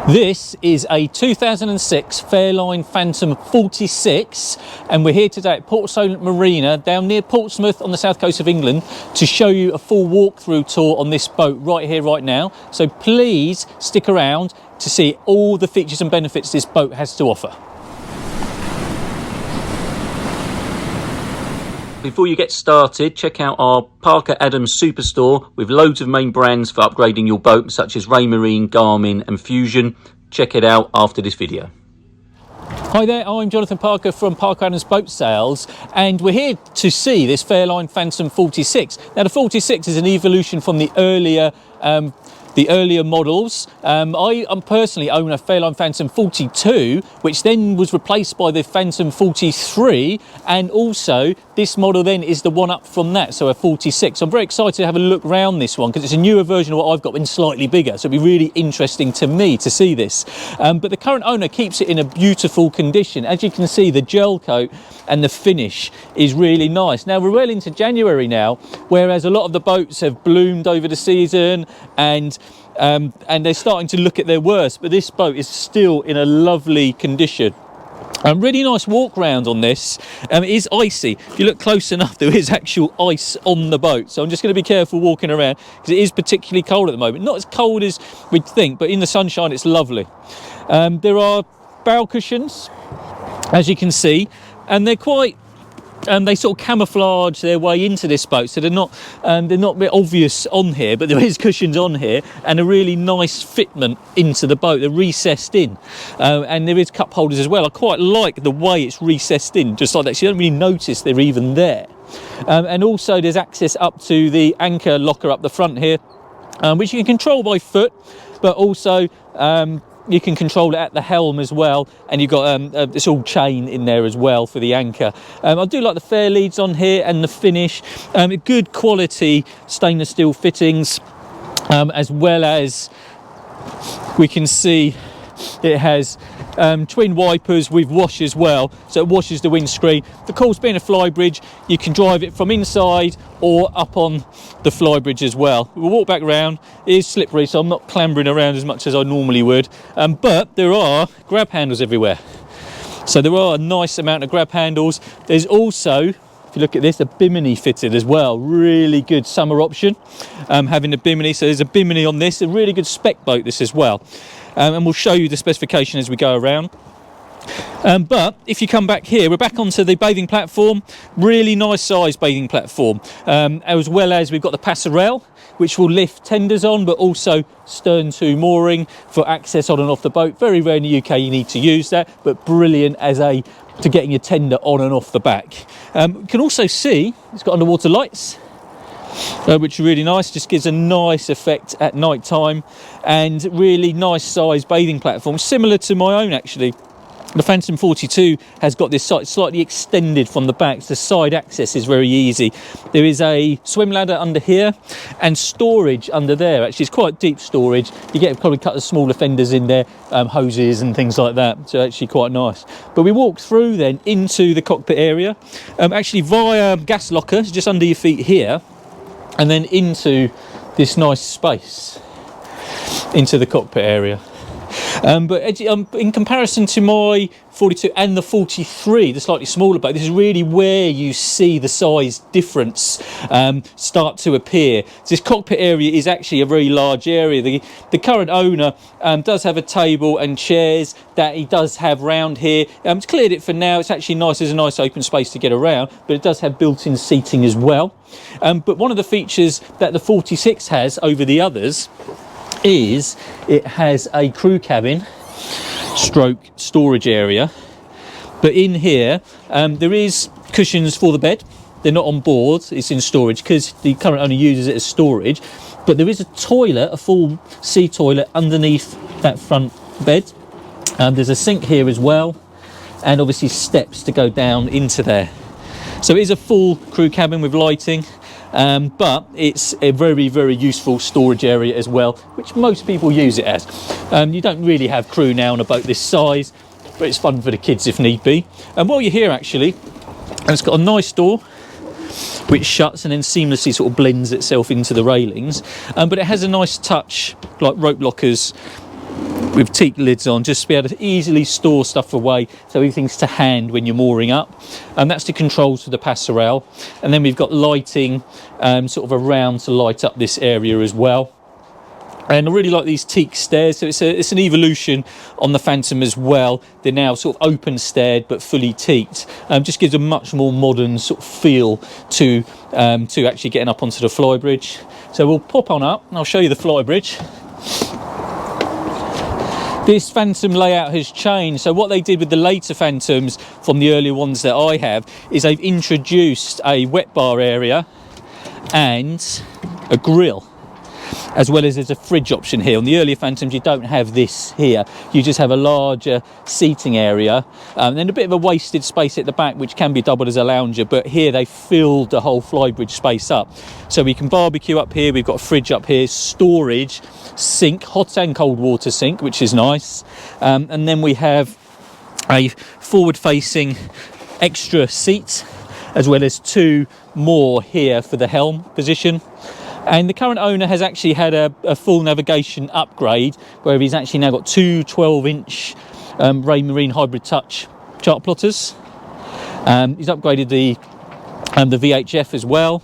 This is a 2006 Fairline Phantom 46 and we're here today at Port Solent Marina down near Portsmouth on the south coast of England to show you a full walkthrough tour on this boat right here, right now. So please stick around to see all the features and benefits this boat has to offer. Before you get started, check out our Parker Adams Superstore with loads of main brands for upgrading your boat, such as Raymarine, Garmin and Fusion. Check it out after this video. Hi there, I'm Jonathan Parker from Parker Adams Boat Sales, and we're here to see this Fairline Phantom 46. Now the 46 is an evolution from the earlier models. I personally own a Fairline Phantom 42, which then was replaced by the Phantom 43, and also this model then is the one up from that, so a 46. So I'm very excited to have a look around this one because it's a newer version of what I've got, and slightly bigger, so it'll be really interesting to me to see this. But the current owner keeps it in a beautiful condition. As you can see, the gel coat and the finish is really nice. Now we're well into January now, whereas a lot of the boats have bloomed over the season and they're starting to look at their worst, but this boat is still in a lovely condition. Really nice walk round on this. It is icy. If you look close enough, there is actual ice on the boat, so I'm just going to be careful walking around because it is particularly cold at the moment. Not as cold as we'd think, but in the sunshine it's lovely. There are barrel cushions, as you can see, and they're quite they sort of camouflage their way into this boat, so they're not very obvious on here, but there is cushions on here and a really nice fitment into the boat. They're recessed in, and there is cup holders as well. I quite like the way it's recessed in, just like that, so you don't really notice they're even there. And also there's access up to the anchor locker up the front here, which you can control by foot, but also you can control it at the helm as well, and you've got this all chain in there as well for the anchor. I do like the fair leads on here and the finish. Good quality stainless steel fittings, as well as we can see it has twin wipers with wash as well, so it washes the windscreen. Of course, being a Flybridge, you can drive it from inside or up on the Flybridge as well. We'll walk back around. It is slippery, so I'm not clambering around as much as I normally would, but there are grab handles everywhere, so there are a nice amount of grab handles. There's also, if you look at this, a bimini fitted as well. Really good summer option, having the bimini. So there's a bimini on this, a really good spec boat this as well. And we'll show you the specification as we go around. But if you come back here, we're back onto the bathing platform. Really nice size bathing platform, as well as we've got the passerelle, which will lift tenders on, but also stern to mooring for access on and off the boat. Very rare in the UK you need to use that, but brilliant as to getting your tender on and off the back. You can also see it's got underwater lights, which are really nice. Just gives a nice effect at night time, and really nice size bathing platform, similar to my own actually. The Phantom 42 has got this slightly extended from the back, so the side access is very easy. There is a swim ladder under here and storage under there. Actually, it's quite deep storage. You get probably a couple of smaller fenders in there, hoses and things like that, so actually quite nice. But we walk through then into the cockpit area, actually via gas lockers just under your feet here, and then into this nice space into the cockpit area. But in comparison to my 42 and the 43, the slightly smaller boat, this is really where you see the size difference start to appear. So this cockpit area is actually a very large area. The current owner does have a table and chairs that he does have round here. It's cleared it for now. It's actually nice. There's a nice open space to get around, but it does have built-in seating as well. But one of the features that the 46 has over the others is it has a crew cabin stroke storage area, but in here there is cushions for the bed. They're not on board, it's in storage because the current owner uses it as storage, but there is a toilet, a full sea toilet underneath that front bed. There's a sink here as well, and obviously steps to go down into there. So it is a full crew cabin with lighting, but it's a very, very useful storage area as well, which most people use it as. You don't really have crew now on a boat this size, but it's fun for the kids if need be. And while you're here actually, it's got a nice door which shuts and then seamlessly sort of blends itself into the railings, but it has a nice touch like rope lockers with teak lids on, just to be able to easily store stuff away, so everything's to hand when you're mooring up. And that's the controls for the passerelle. And then we've got lighting sort of around to light up this area as well. And I really like these teak stairs, so it's an evolution on the Phantom as well. They're now sort of open staired but fully teaked. Just gives a much more modern sort of feel to actually getting up onto the Flybridge. So we'll pop on up and I'll show you the Flybridge. This Phantom layout has changed. So what they did with the later Phantoms from the earlier ones that I have is they've introduced a wet bar area and a grill, as well as there's a fridge option here. On the earlier Phantoms you don't have this here, you just have a larger seating area and then a bit of a wasted space at the back which can be doubled as a lounger, but here they filled the whole Flybridge space up. So we can barbecue up here, we've got a fridge up here, storage, sink, hot and cold water sink, which is nice, and then we have a forward facing extra seat, as well as 2 more here for the helm position. And the current owner has actually had a full navigation upgrade, where he's actually now got 2 12-inch Raymarine Hybrid Touch Chartplotters. He's upgraded the VHF as well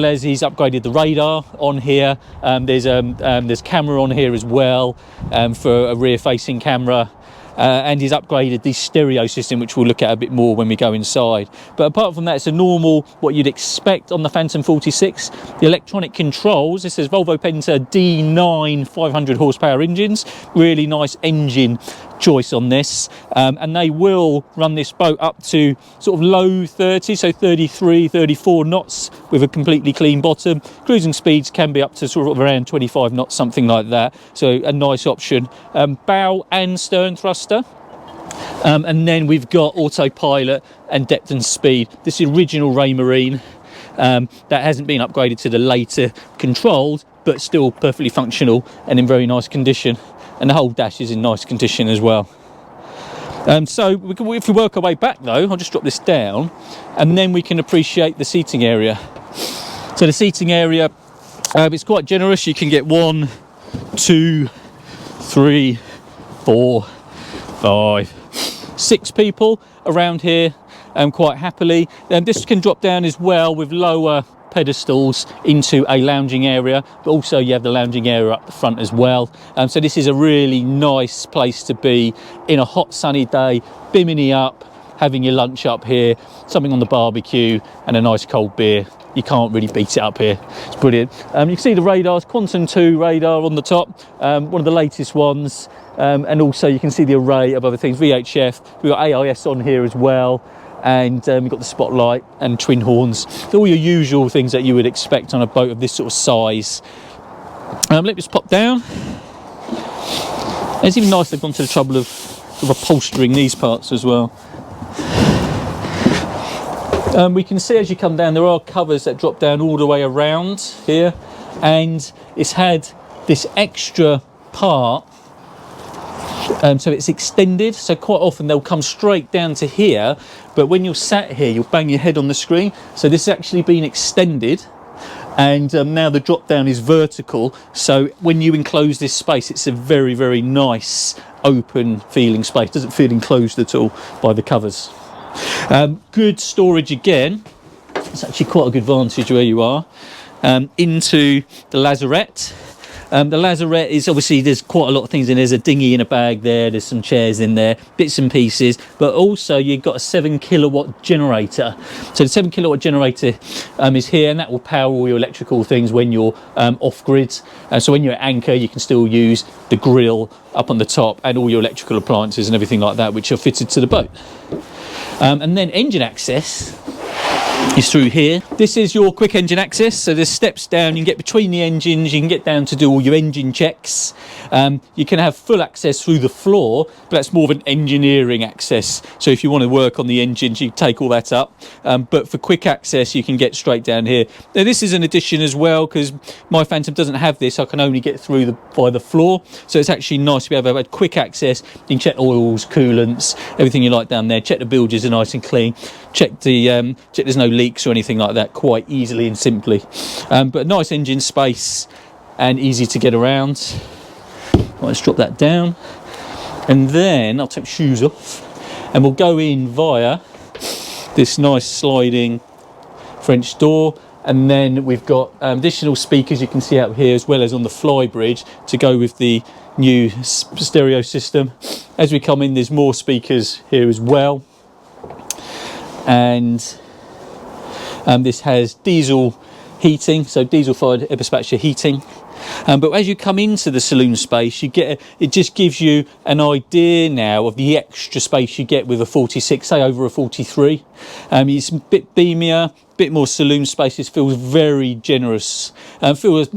as he's upgraded the radar on here. There's camera on here as well for a rear-facing camera. And he's upgraded the stereo system, which we'll look at a bit more when we go inside. But apart from that, it's a normal, what you'd expect on the Phantom 46. The electronic controls, this is Volvo Penta D9 500 horsepower engines. Really nice engine choice on this, and they will run this boat up to sort of low 30, so 33, 34 knots with a completely clean bottom. Cruising speeds can be up to sort of around 25 knots, something like that, so a nice option. Bow and stern thruster, and then we've got autopilot and depth and speed. This is original Raymarine that hasn't been upgraded to the later controls, but still perfectly functional and in very nice condition. And the whole dash is in nice condition as well. So if we work our way back though, I'll just drop this down and then we can appreciate the seating area. So the seating area, it's quite generous. You can get 1, 2, 3, 4, 5, 6 people around here quite happily. This can drop down as well with lower pedestals into a lounging area, but also you have the lounging area up the front as well. So this is a really nice place to be in a hot sunny day, bimini up, having your lunch up here, something on the barbecue and a nice cold beer. You can't really beat it up here. It's brilliant. You can see the radars, Quantum 2 radar on the top, one of the latest ones, and also you can see the array of other things. VHF, we've got AIS on here as well, and we've got the spotlight and twin horns. So all your usual things that you would expect on a boat of this sort of size. Let me just pop down. It's even nice they've gone to the trouble of upholstering these parts as well. We can see as you come down there are covers that drop down all the way around here, and it's had this extra part, so it's extended, so quite often they'll come straight down to here, but when you're sat here you'll bang your head on the screen. So this has actually been extended, and now the drop down is vertical, so when you enclose this space it's a very, very nice open feeling space. It doesn't feel enclosed at all by the covers. Good storage again. It's actually quite a good vantage where you are into the lazarette. The lazarette is obviously, there's quite a lot of things in there. There's a dinghy in a bag there, there's some chairs in there, bits and pieces, but also you've got a 7 kilowatt generator. So the 7 kilowatt generator is here, and that will power all your electrical things when you're off grid. So when you're at anchor you can still use the grill up on the top and all your electrical appliances and everything like that which are fitted to the boat. And then engine access is through here. This is your quick engine access, so there's steps down, you can get between the engines, you can get down to do all your engine checks. You can have full access through the floor, but that's more of an engineering access, so if you want to work on the engines you take all that up, but for quick access you can get straight down here. Now this is an addition as well, because my Phantom doesn't have this. I can only get through by the floor, so it's actually nice to be able to have quick access. You can check oils, coolants, everything you like down there, check the bilges are nice and clean, check there's no leaks or anything like that quite easily and simply. But nice engine space and easy to get around. Let's drop that down. And then I'll take shoes off and we'll go in via this nice sliding French door. And then we've got additional speakers you can see out here, as well as on the Flybridge, to go with the new stereo system. As we come in, there's more speakers here as well. And this has diesel heating, so diesel fired air dispatcher heating. But as you come into the saloon space, you get it just gives you an idea now of the extra space you get with a 46, say over a 43. It's a bit beamier, bit more saloon space. It feels very generous, feels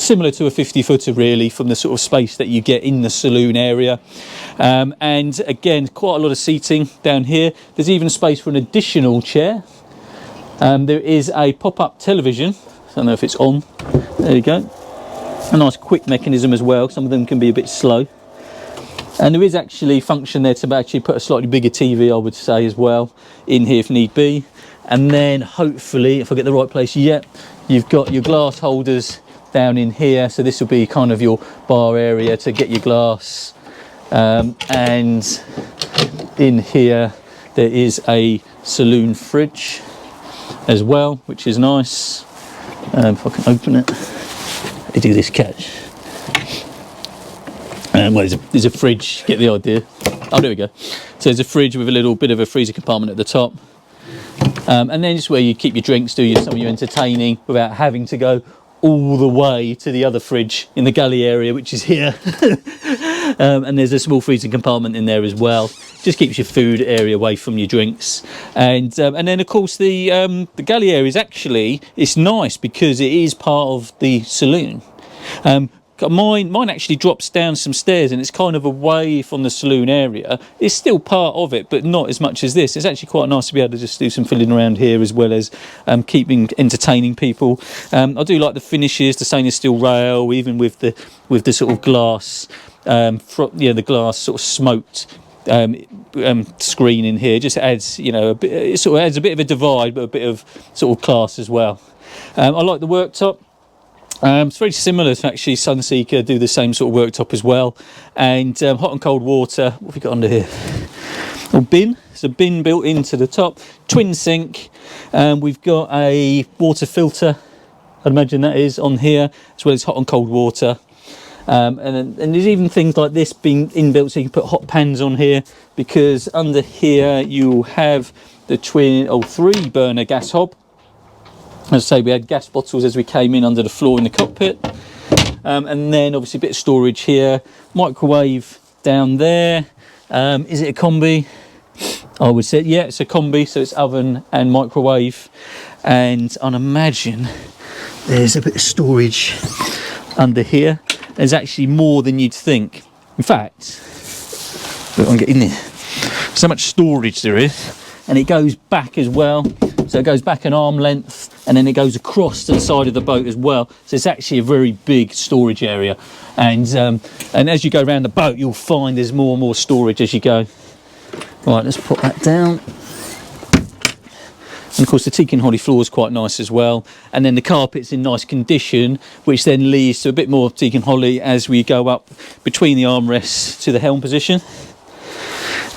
similar to a 50 footer really, from the sort of space that you get in the saloon area. And again, quite a lot of seating down here. There's even space for an additional chair. There is a pop-up television. I don't know if it's on. There you go. A nice quick mechanism as well. Some of them can be a bit slow. And there is actually function there to actually put a slightly bigger TV, I would say, as well, in here if need be. And then hopefully, if I get the right place yet, you've got your glass holders down in here. So this will be kind of your bar area to get your glass. And in here, there is a saloon fridge as well, which is nice. If I can open it. To do this catch. Well, there's a fridge, get the idea. Oh, there we go. So there's a fridge with a little bit of a freezer compartment at the top. And then it's where you keep your drinks, do some of your entertaining without having to go all the way to the other fridge in the galley area, which is here. And there's a small freezer compartment in there as well. Just keeps your food area away from your drinks. And then of course the galley area is actually, it's nice because it is part of the saloon. Mine actually drops down some stairs and it's kind of away from the saloon area. It's still part of it, but not as much as this. It's actually quite nice to be able to just do some filling around here, as well as entertaining people. I do like the finishes, the stainless steel rail, even with the sort of glass, the glass sort of smoked screen in here. Just adds, it sort of adds a bit of a divide, but a bit of sort of class as well. I like the worktop. It's very similar to actually Sunseeker, do the same sort of worktop as well. And hot and cold water. What have we got under here? A bin. There's a bin built into the top. Twin sink. We've got a water filter, I'd imagine that is, on here, as well as hot and cold water. And there's even things like this being inbuilt, so you can put hot pans on here, because under here you have the 3 burner gas hob. As I say, we had gas bottles as we came in under the floor in the cockpit. And then obviously a bit of storage here. Microwave down there. Is it a combi? I would say, yeah, it's a combi, so it's oven and microwave. And I'd imagine there's a bit of storage under here. There's actually more than you'd think. In fact, I can get in there. So much storage there is. And it goes back as well. So it goes back an arm length, and then it goes across to the side of the boat as well. So it's actually a very big storage area. And as you go around the boat, you'll find there's more and more storage as you go. Right, let's put that down. And of course the teak and holly floor is quite nice as well. And then the carpet's in nice condition, which then leads to a bit more teak and holly as we go up between the armrests to the helm position.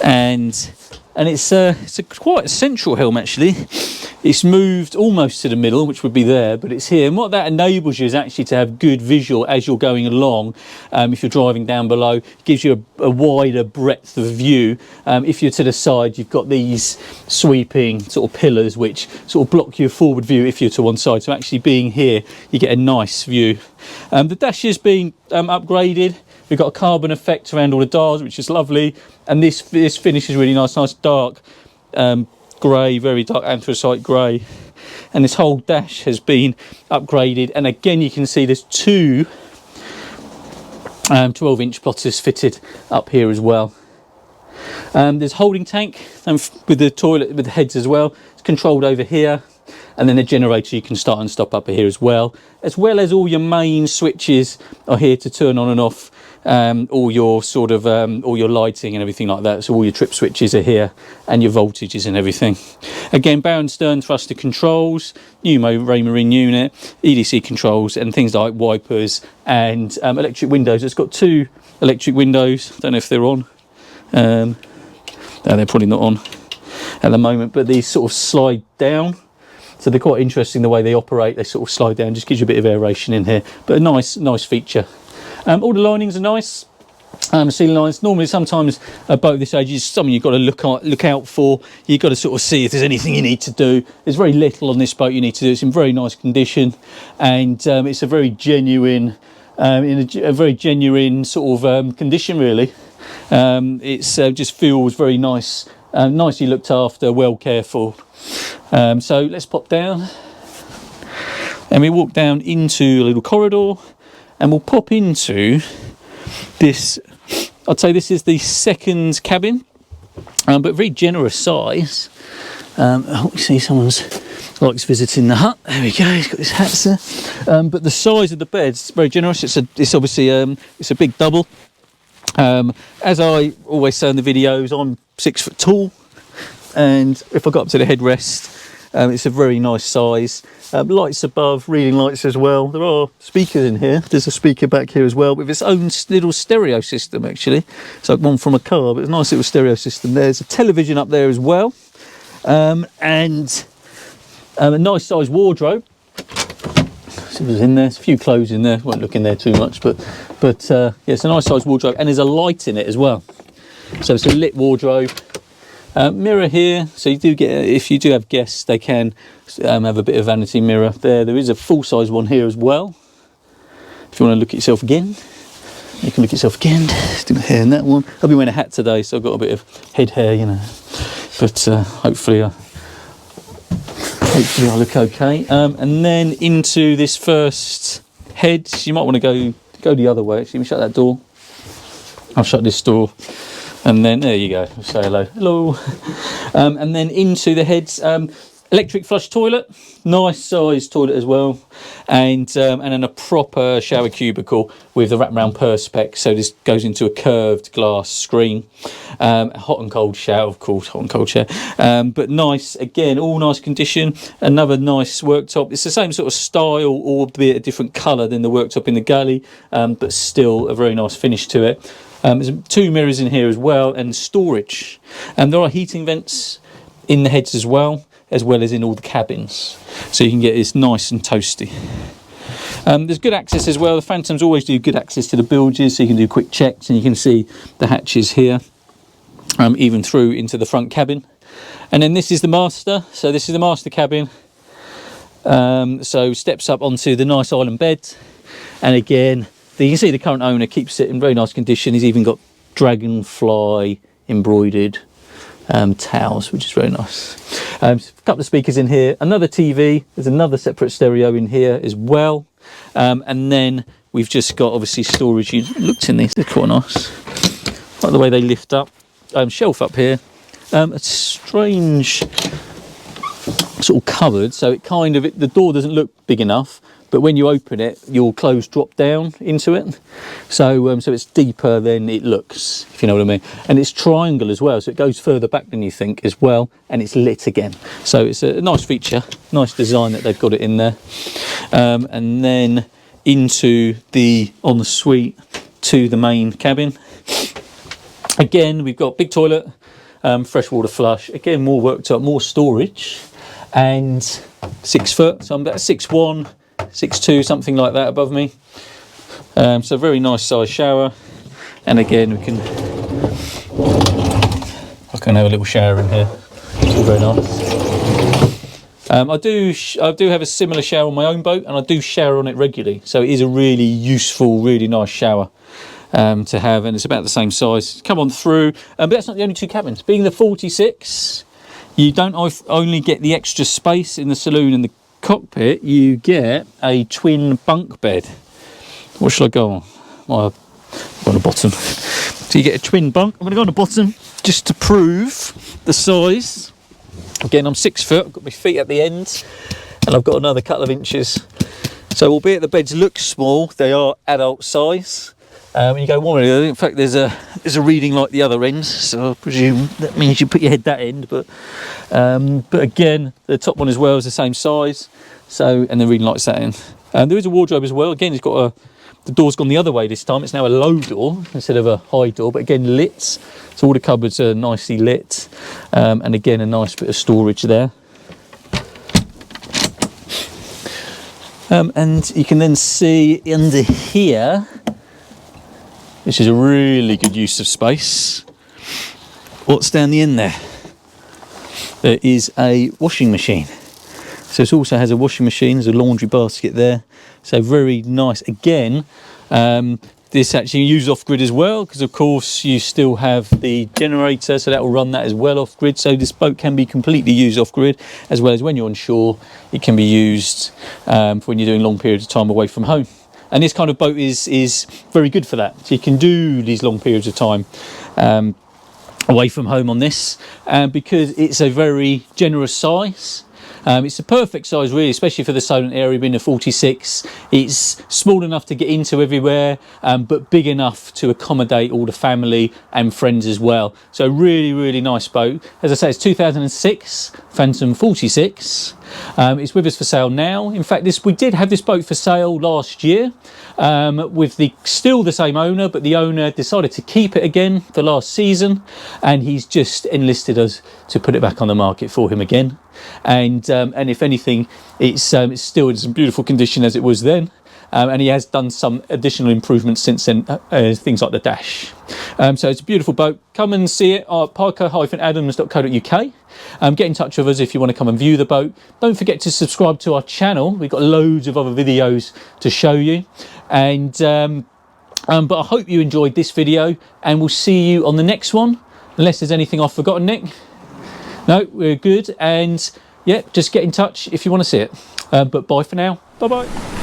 And it's a quite a central helm actually. It's moved almost to the middle, which would be there, but it's here. And what that enables you is actually to have good visual as you're going along. If you're driving down below, it gives you a wider breadth of view. If you're to the side, you've got these sweeping sort of pillars which sort of block your forward view if you're to one side. So actually being here, you get a nice view. The dash has been upgraded. We've got a carbon effect around all the dials, which is lovely. And this finish is really nice dark grey, very dark anthracite grey. And this whole dash has been upgraded. And again, you can see there's 2 12-inch plotters fitted up here as well. There's a holding tank with the toilet with the heads as well. It's controlled over here. And then the generator you can start and stop up here as well as all your main switches are here to turn on and off all your sort of all your lighting and everything like that. So all your trip switches are here and your voltages and everything. Again, bow and stern thruster controls, new Raymarine unit, EDC controls, and things like wipers and electric windows. It's got 2 electric windows. Don't know if they're on. No, they're probably not on at the moment, but these sort of slide down. So they're quite interesting the way they operate. They sort of slide down, just gives you a bit of aeration in here. But a nice feature. All the linings are nice. Ceiling lines. Normally, sometimes a boat this age is something you've got to look out for. You've got to sort of see if there's anything you need to do. There's very little on this boat you need to do. It's in very nice condition, and it's a very genuine, in a very genuine sort of condition. Really, it's just feels very nice, nicely looked after, well cared for. So let's pop down, and we walk down into a little corridor, and we'll pop into this. I'd say this is the second cabin, but very generous size. Oh, you see someone's likes visiting the hut. There we go. He's got his hats there. But the size of the bed's very generous. It's obviously it's a big double. As I always say in the videos, I'm 6 foot tall, and if I got up to the headrest, it's a very nice size. Lights above, reading lights as well. There are speakers in here. There's a speaker back here as well with its own little stereo system, actually. It's like one from a car, but it's a nice little stereo system. There's a television up there as well, and a nice size wardrobe. See what's in there. There's a few clothes in there. Won't look in there too much, but yeah, it's a nice size wardrobe, and there's a light in it as well. So it's a lit wardrobe. Mirror here, so you do get, if you do have guests, they can have a bit of vanity mirror there. There is a full-size one here as well. If you want to look at yourself again, you can look at yourself again. Do my hair in that one. I'll be wearing a hat today, so I've got a bit of head hair, you know. But hopefully I look okay. And then into this first head, you might want to go the other way. Actually, let me shut that door. I'll shut this door. And then there you go. Say hello. And then into the heads, electric flush toilet, nice size toilet as well, and then a proper shower cubicle with the wraparound perspex. So this goes into a curved glass screen. Hot and cold shower, of course, hot and cold shower. But nice again, all nice condition. Another nice worktop. It's the same sort of style, albeit a different colour than the worktop in the galley, but still a very nice finish to it. There's 2 mirrors in here as well, and storage. And there are heating vents in the heads as well as in all the cabins. So you can get this nice and toasty. There's good access as well. The Phantoms always do good access to the bilges, so you can do quick checks, and you can see the hatches here, even through into the front cabin. And then this is the master. So this is the master cabin. So steps up onto the nice island bed, and again, you can see the current owner keeps it in very nice condition. He's even got dragonfly embroidered towels, which is very nice. A couple of speakers in here, another TV, there's another separate stereo in here as well. And then we've just got obviously storage. You looked in these, they're quite nice. Like the way they lift up. Shelf up here. A strange sort of cupboard, so it kind of, the door doesn't look big enough, but when you open it, your clothes drop down into it. So so it's deeper than it looks, if you know what I mean. And it's triangle as well, so it goes further back than you think as well, and it's lit again. So it's a nice feature, nice design that they've got it in there. And then into the ensuite to the main cabin. Again, we've got big toilet, freshwater flush. Again, more worktop, more storage, and 6 foot. So I'm about 6'1", 6'2", something like that above me. So very nice size shower, and again I can have a little shower in here, which is very nice. I do have a similar shower on my own boat, and I do shower on it regularly, so it is a really useful, really nice shower to have, and it's about the same size. Come on through, but that's not the only 2 cabins. Being the 46, you don't only get the extra space in the saloon and the cockpit, you get a twin bunk bed. What shall I go on? I'll go on the bottom. So you get a twin bunk. I'm going to go on the bottom just to prove the size. Again, I'm 6 foot, I've got my feet at the end, and I've got another couple of inches. So albeit the beds look small, they are adult size. And you go one way, in fact there's a reading light the other end, so I presume that means you put your head that end, but again the top one as well is the same size, so, and the reading light's that end. There is a wardrobe as well. Again, it's got The door's gone the other way this time. It's now a low door instead of a high door, but again lit. So all the cupboards are nicely lit, and again a nice bit of storage there. And you can then see under here, which is a really good use of space. What's down the end there? There is a washing machine. So it also has a washing machine, there's a laundry basket there. So very nice. Again, this actually uses off-grid as well, because of course you still have the generator, so that will run that as well off-grid. So this boat can be completely used off-grid, as well as when you're on shore, it can be used for when you're doing long periods of time away from home. And this kind of boat is very good for that. So you can do these long periods of time away from home on this, because it's a very generous size. It's the perfect size really, especially for the Saloon area being a 46. It's small enough to get into everywhere, but big enough to accommodate all the family and friends as well. So really, really nice boat. As I say, it's 2006 Phantom 46. It's with us for sale now. In fact, we did have this boat for sale last year with still the same owner, but the owner decided to keep it again for last season, and he's just enlisted us to put it back on the market for him again. And if anything, it's still in some beautiful condition as it was then. And he has done some additional improvements since then, things like the dash. So it's a beautiful boat. Come and see it at parker-adams.co.uk. Get in touch with us if you want to come and view the boat. Don't forget to subscribe to our channel. We've got loads of other videos to show you. And but I hope you enjoyed this video, and we'll see you on the next one. Unless there's anything I've forgotten, Nick. No, we're good. And yeah, just get in touch if you want to see it. But bye for now. Bye-bye.